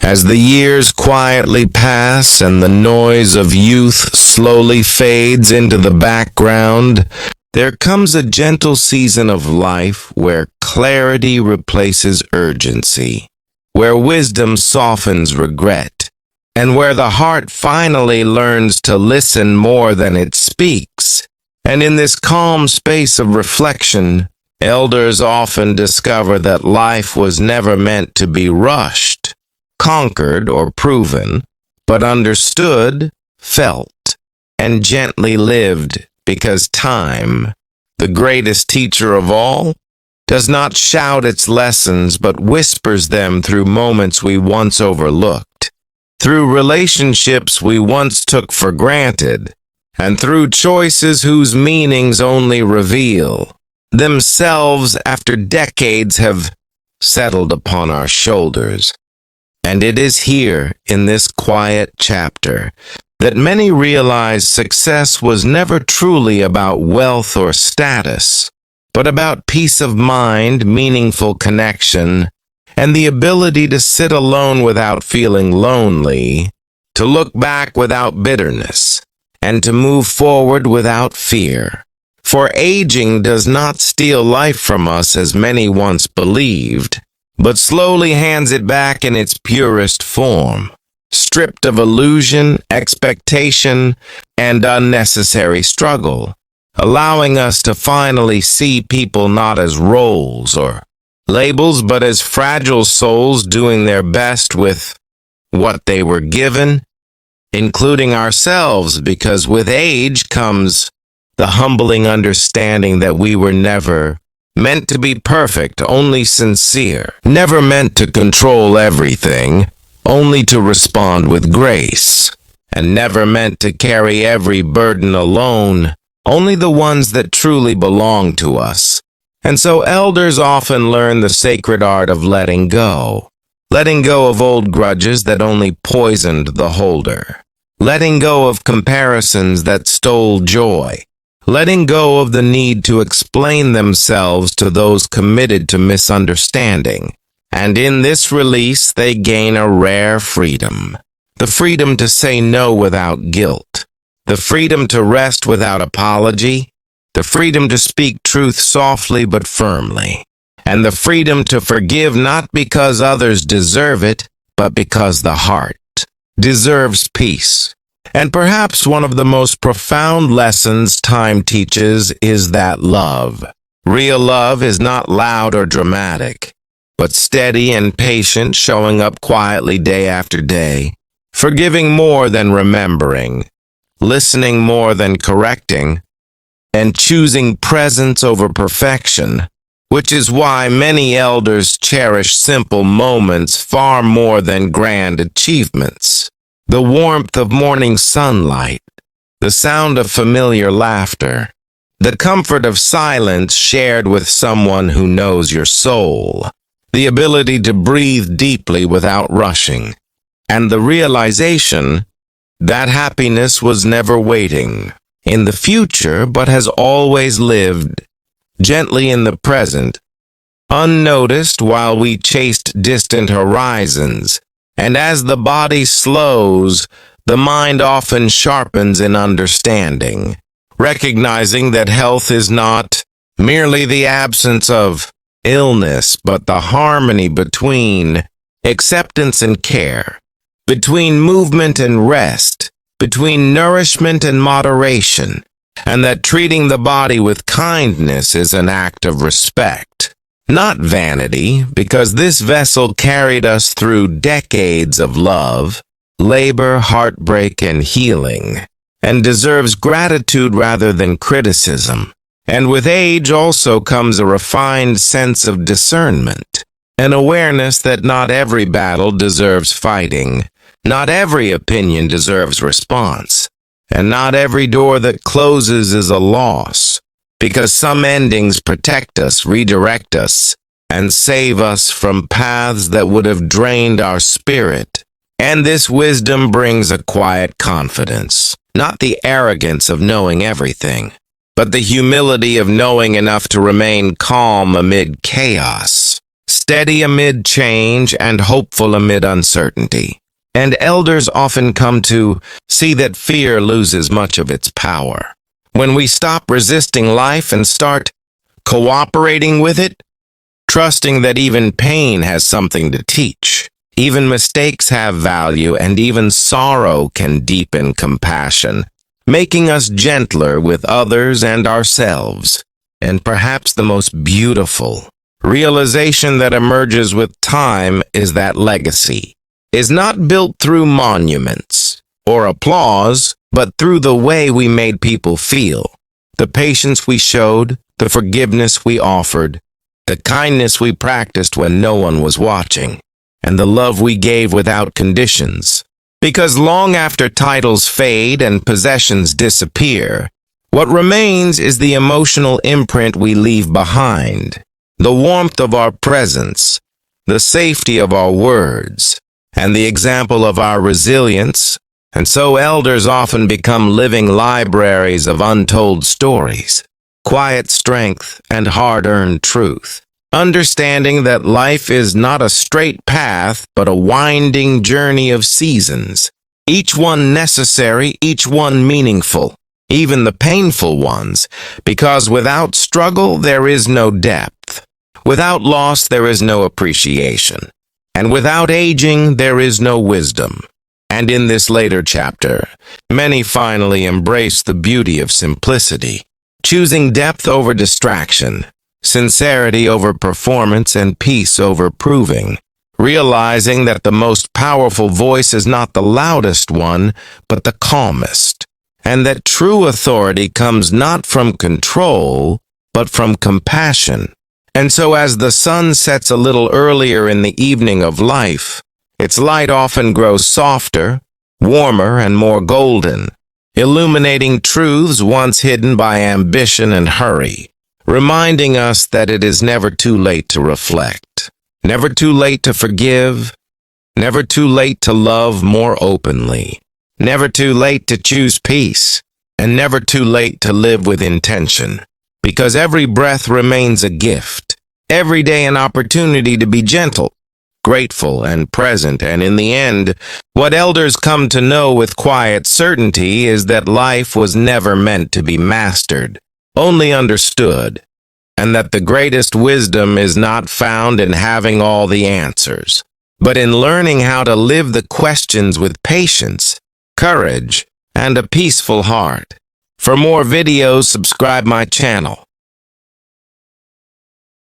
As the years quietly pass and the noise of youth slowly fades into the background, there comes a gentle season of life where clarity replaces urgency, where wisdom softens regret, and where the heart finally learns to listen more than it speaks. And in this calm space of reflection, elders often discover that life was never meant to be rushed, conquered, or proven, but understood, felt, and gently lived, because time, the greatest teacher of all, does not shout its lessons but whispers them through moments we once overlooked, through relationships we once took for granted, and through choices whose meanings only reveal themselves after decades have settled upon our shoulders. And it is here, in this quiet chapter, that many realize success was never truly about wealth or status, but about peace of mind, meaningful connection, and the ability to sit alone without feeling lonely, to look back without bitterness, and to move forward without fear. For aging does not steal life from us as many once believed, but slowly hands it back in its purest form, stripped of illusion, expectation, and unnecessary struggle, allowing us to finally see people not as roles or labels, but as fragile souls doing their best with what they were given, including ourselves, because with age comes the humbling understanding that we were never meant to be perfect, only sincere, never meant to control everything, only to respond with grace, and never meant to carry every burden alone, only the ones that truly belong to us. And so elders often learn the sacred art of letting go of old grudges that only poisoned the holder, letting go of comparisons that stole joy, letting go of the need to explain themselves to those committed to misunderstanding. And in this release, they gain a rare freedom. The freedom to say no without guilt. The freedom to rest without apology. The freedom to speak truth softly but firmly. And the freedom to forgive not because others deserve it, but because the heart deserves peace. And perhaps one of the most profound lessons time teaches is that love, real love, is not loud or dramatic, but steady and patient, showing up quietly day after day, forgiving more than remembering, listening more than correcting, and choosing presence over perfection, which is why many elders cherish simple moments far more than grand achievements. The warmth of morning sunlight, the sound of familiar laughter, the comfort of silence shared with someone who knows your soul, the ability to breathe deeply without rushing, and the realization that happiness was never waiting in the future, but has always lived gently in the present, unnoticed while we chased distant horizons. And as the body slows, the mind often sharpens in understanding, recognizing that health is not merely the absence of illness, but the harmony between acceptance and care, between movement and rest, between nourishment and moderation, and that treating the body with kindness is an act of respect, not vanity, because this vessel carried us through decades of love, labor, heartbreak, and healing, and deserves gratitude rather than criticism. And with age also comes a refined sense of discernment, an awareness that not every battle deserves fighting, not every opinion deserves response, and not every door that closes is a loss, because some endings protect us, redirect us, and save us from paths that would have drained our spirit. And this wisdom brings a quiet confidence, not the arrogance of knowing everything, but the humility of knowing enough to remain calm amid chaos. steady amid change and hopeful amid uncertainty. And elders often come to see that fear loses much of its power. When we stop resisting life and start cooperating with it, trusting that even pain has something to teach, even mistakes have value, and even sorrow can deepen compassion, making us gentler with others and ourselves. And perhaps the most beautiful realization that emerges with time is that legacy is not built through monuments or applause, but through the way we made people feel, the patience we showed, the forgiveness we offered, the kindness we practiced when no one was watching, and the love we gave without conditions. Because long after titles fade and possessions disappear, what remains is the emotional imprint we leave behind, the warmth of our presence, the safety of our words, and the example of our resilience. And so elders often become living libraries of untold stories, quiet strength, and hard-earned truth, understanding that life is not a straight path, but a winding journey of seasons, each one necessary, each one meaningful, even the painful ones, because without struggle there is no depth, without loss there is no appreciation, and without aging there is no wisdom. And in this later chapter, many finally embrace the beauty of simplicity, choosing depth over distraction, sincerity over performance, and peace over proving, realizing that the most powerful voice is not the loudest one, but the calmest, and that true authority comes not from control, but from compassion. And so as the sun sets a little earlier in the evening of life, its light often grows softer, warmer, and more golden, illuminating truths once hidden by ambition and hurry, reminding us that it is never too late to reflect, never too late to forgive, never too late to love more openly, never too late to choose peace, and never too late to live with intention. Because every breath remains a gift, every day an opportunity to be gentle, grateful, and present. And in the end, what elders come to know with quiet certainty is that life was never meant to be mastered, only understood, and that the greatest wisdom is not found in having all the answers, but in learning how to live the questions with patience, courage, and a peaceful heart. For more videos, subscribe my channel.